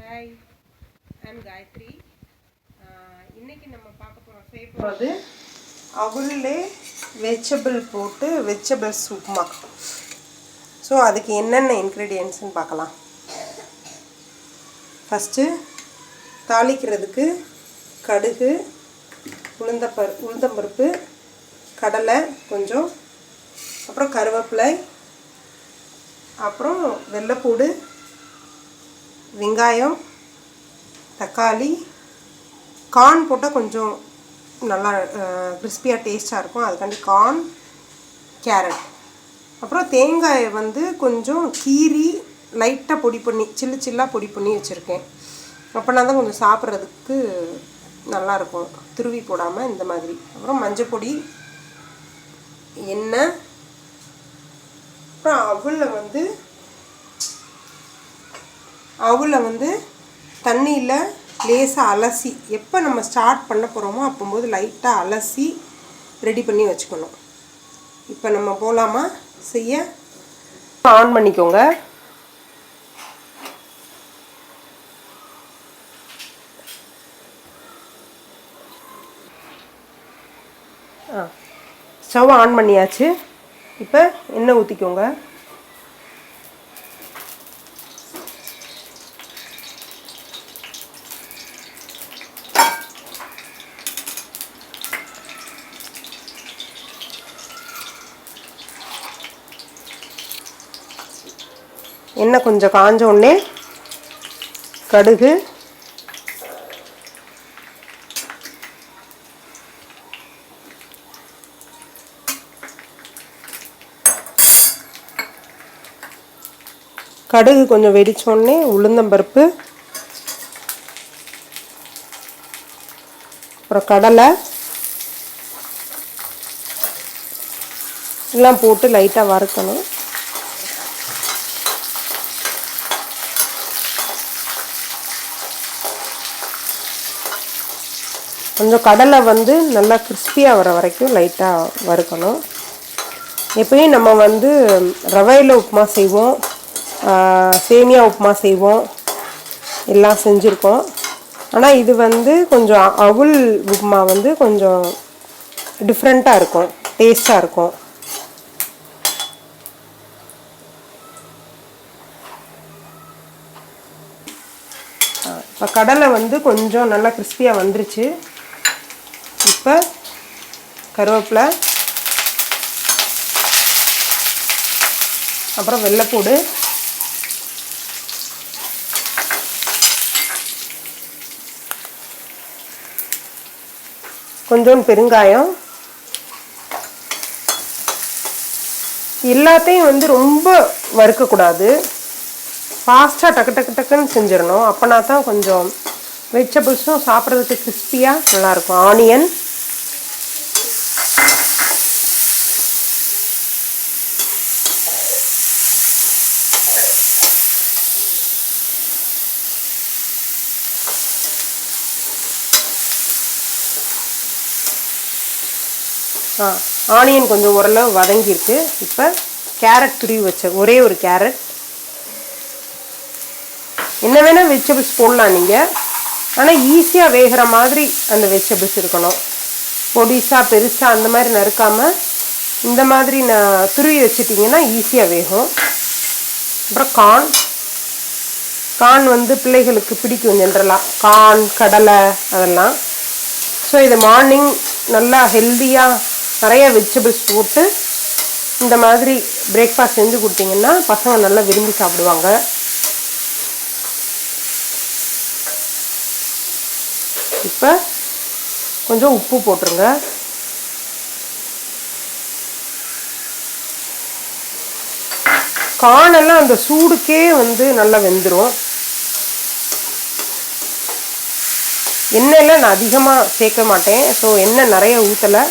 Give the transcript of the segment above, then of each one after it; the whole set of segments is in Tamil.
Hi, I'm Gayathri. இன்னைக்கு நம்ம செய்ய போகிறது அவல்லே வெஜிடபிள் போட்டு வெஜிடபிள்ஸ் உப்புமா. ஸோ அதுக்கு என்னென்ன இன்க்ரீடியன்ட்ஸ்னு பார்க்கலாம். ஃபஸ்ட்டு தாளிக்கிறதுக்கு கடுகு, உளுந்தம்பருப்பு, கடலை கொஞ்சம், அப்புறம் கருவேப்பிலை, அப்புறம் வெள்ளைப்பூடு, வெங்காயம், தக்காளி, கார்ன் போட்டால் கொஞ்சம் நல்லா கிறிஸ்பியாக டேஸ்ட்டாக இருக்கும், அதுக்காண்டி கார்ன், கேரட், அப்புறம் தேங்காயை கொஞ்சம் கீரி லைட்டாக பொடி பண்ணி சில்லாக பொடி பண்ணி வச்சுருக்கேன். அப்போனா தான் கொஞ்சம் சாப்பிட்றதுக்கு நல்லாயிருக்கும், துருவி போடாமல் இந்த மாதிரி. அப்புறம் மஞ்சள் பொடி, எண்ணெய், அப்புறம் அவலை தண்ணியில் லேசாக அலசி, எப்போ நம்ம ஸ்டார்ட் பண்ண போகிறோமோ அப்போது லைட்டாக அலசி ரெடி பண்ணி வச்சுக்கணும். இப்போ நம்ம போகலாமா செய்ய? ஆன் பண்ணிக்கோங்க. ஸ்டவ் ஆன் பண்ணியாச்சு. இப்போ எண்ணெய் ஊற்றிக்கோங்க. எண்ணெய் கொஞ்சம் காஞ்ச உடனே கடுகு, கொஞ்சம் வெடிச்சோடனே உளுந்தம்பருப்பு, அப்புறம் கடலை எல்லாம் போட்டு லைட்டாக வறுக்கணும். கொஞ்சம் கடலை நல்லா கிறிஸ்பியாக வர வரைக்கும் லைட்டாக வறுக்கணும். எப்பயும் நம்ம ரவையில் உப்புமா செய்வோம், சேமியா உப்புமா செய்வோம், எல்லாம் செஞ்சுருக்கோம். ஆனால் இது கொஞ்சம் அவல் உப்புமா கொஞ்சம் டிஃப்ரெண்ட்டாக இருக்கும், டேஸ்ட்டாக இருக்கும். இப்போ கடலை கொஞ்சம் நல்லா கிறிஸ்பியாக வந்துருச்சு. இப்போ கருவேப்பிலை, அப்புறம் வெள்ளைப்பூடு, கொஞ்சம் பெருங்காயம், எல்லாத்தையும் ரொம்ப வறுக்கக்கூடாது, ஃபாஸ்ட்டாக டக்குன்னு செஞ்சிடணும். அப்போனா தான் கொஞ்சம் வெஜிடபிள்ஸும் சாப்பிட்றதுக்கு கிறிஸ்பியாக நல்லாயிருக்கும். ஆனியன், ஆனியன் கொஞ்சம் ஓரளவு வதங்கியிருக்கு. இப்போ கேரட் துருவி வச்ச ஒரே ஒரு கேரட். என்ன வேணால் வெஜிடபிள்ஸ் போடலாம் நீங்கள், ஆனால் ஈஸியாக வேகிற மாதிரி அந்த வெஜிடபிள்ஸ் இருக்கணும். பொடிசாக பெருசாக அந்த மாதிரி நறுக்காமல் இந்த மாதிரி நான் துருவி வச்சிட்டிங்கன்னா ஈஸியாக வேகும். அப்புறம் கார்ன் பிள்ளைகளுக்கு பிடிக்கும் ஜென்ரலாக, கார்ன், கடலை அதெல்லாம். ஸோ இது மார்னிங் நல்லா ஹெல்த்தியாக நிறைய வெஜிடபிள்ஸ் போட்டு இந்த மாதிரி பிரேக்ஃபாஸ்ட் செஞ்சு கொடுத்தீங்கன்னா பசங்க நல்லா விரும்பி சாப்பிடுவாங்க. இப்போ கொஞ்சம் உப்பு போட்டுருங்க. கார்னெல்லாம் அந்த சூடுக்கே நல்லா வெந்துடும். எண்ணெயெல்லாம் நான் அதிகமாக சேர்க்க மாட்டேன், ஸோ எண்ணெய் நிறைய ஊற்றலை.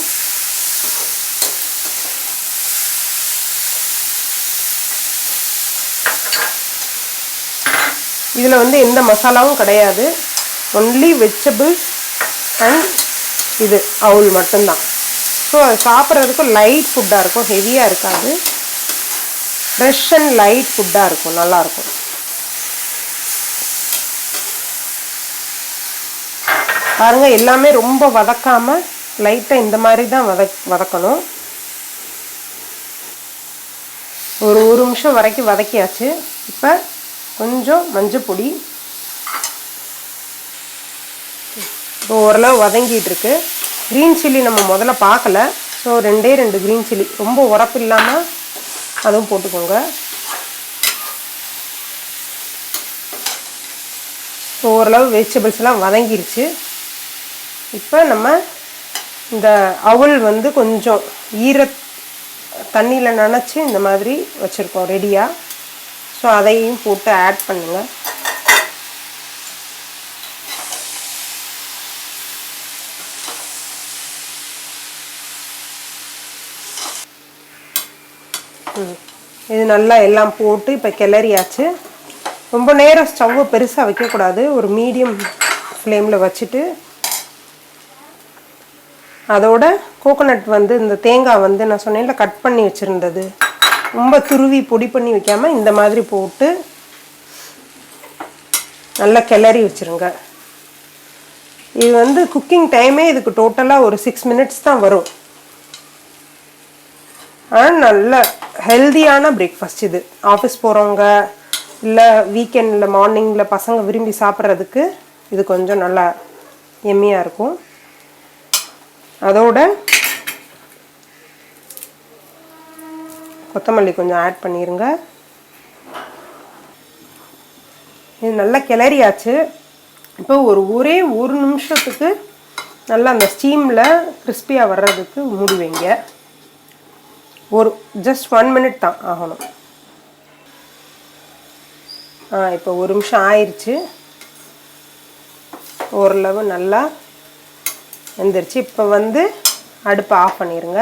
இதில் எந்த மசாலாவும் கிடையாது, ஒன்லி வெஜிடபிள்ஸ் அண்ட் இது அவல் மட்டும்தான். ஸோ அது சாப்பிட்றதுக்கு லைட் ஃபுட்டாக இருக்கும், ஹெவியாக இருக்காது, ஃப்ரெஷ் அண்ட் லைட் ஃபுட்டாக இருக்கும், நல்லாயிருக்கும். பாருங்கள், எல்லாமே ரொம்ப வதக்காமல் லைட்டாக இந்த மாதிரி தான் வதக்கணும். ஒரு 1 நிமிஷம் வரைக்கும் வதக்கியாச்சு. இப்போ கொஞ்சம் மஞ்சள் பொடி. இப்போ ஓரளவு வதங்கிட்டு இருக்கு. க்ரீன் சில்லி நம்ம முதல்ல பார்க்கல, ஸோ 2 க்ரீன் சில்லி, ரொம்ப உரப்பு இல்லாமல் அதுவும் போட்டுக்கோங்க. ஸோ ஓரளவு வெஜிடபிள்ஸ்லாம் வதங்கிருச்சு. இப்போ நம்ம இந்த அவல் வந்து கொஞ்சம் தண்ணியில் நனைச்சி இந்த மாதிரி வச்சுருக்கோம் ரெடியாக. ஸோ அதையும் போட்டு ஆட் பண்ணுங்கள். இது நல்லா எல்லாம் போட்டு இப்போ கிளறியாச்சு. ரொம்ப நேரம் ஸ்டவ்வை பெருசாக வைக்கக்கூடாது, ஒரு மீடியம் ஃப்ளேமில் வச்சுட்டு அதோட கோகோனட் வந்து இந்த தேங்காய் வந்து நான் சொன்னேன்ல கட் பண்ணி வச்சுருந்தது, ரொம்ப துருவி பொடி பண்ணி வைக்காமல் இந்த மாதிரி போட்டு நல்லா கிளறி வச்சுருங்க. இது வந்து குக்கிங் டைமே இதுக்கு டோட்டலாக ஒரு 6 மினிட்ஸ் தான் வரும். ஆனால் நல்ல ஹெல்தியான பிரேக்ஃபாஸ்ட் இது. ஆஃபீஸ் போகிறவங்க இல்லை வீக்கெண்டில் மார்னிங்கில் பசங்க விரும்பி சாப்பிட்றதுக்கு இது கொஞ்சம் நல்லா எம்மியாக இருக்கும். அதோட கொத்தமல்லி கொஞ்சம் ஆட் பண்ணிடுங்க. இது நல்லா கிளறியாச்சு. இப்போ ஒரே ஒரு நிமிஷத்துக்கு நல்லா அந்த ஸ்டீமில் கிறிஸ்பியாக வர்றதுக்கு மூடி வைங்க. ஜஸ்ட் 1 மினிட் தான் ஆகணும். இப்போ 1 நிமிஷம் ஆயிடுச்சு. ஓரளவு நல்லா வெந்துருச்சு. இப்போ வந்து அடுப்பை ஆஃப் பண்ணிடுங்க.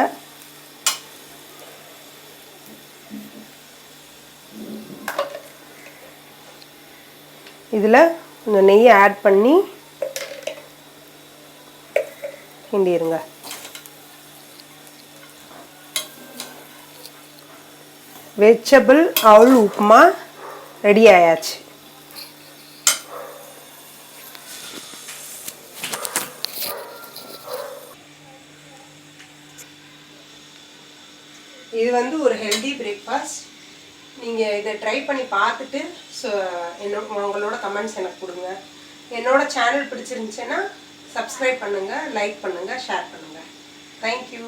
இதில் கொஞ்சம் நெய்யை ஆட் பண்ணி கிண்டிடுங்க. வெஜிடபிள் அவல் உப்புமா ரெடி ஆயாச்சு. இது வந்து ஒரு ஹெல்தி பிரேக்ஃபாஸ்ட். நீங்கள் இதை ட்ரை பண்ணி பார்த்துட்டு உங்களோட கமெண்ட்ஸ் எனக்கு கொடுங்க. என்னோட சேனல் பிடிச்சிருந்துச்சுன்னா சப்ஸ்கிரைப் பண்ணுங்கள், லைக் பண்ணுங்கள், ஷேர் பண்ணுங்கள். தேங்க்யூ.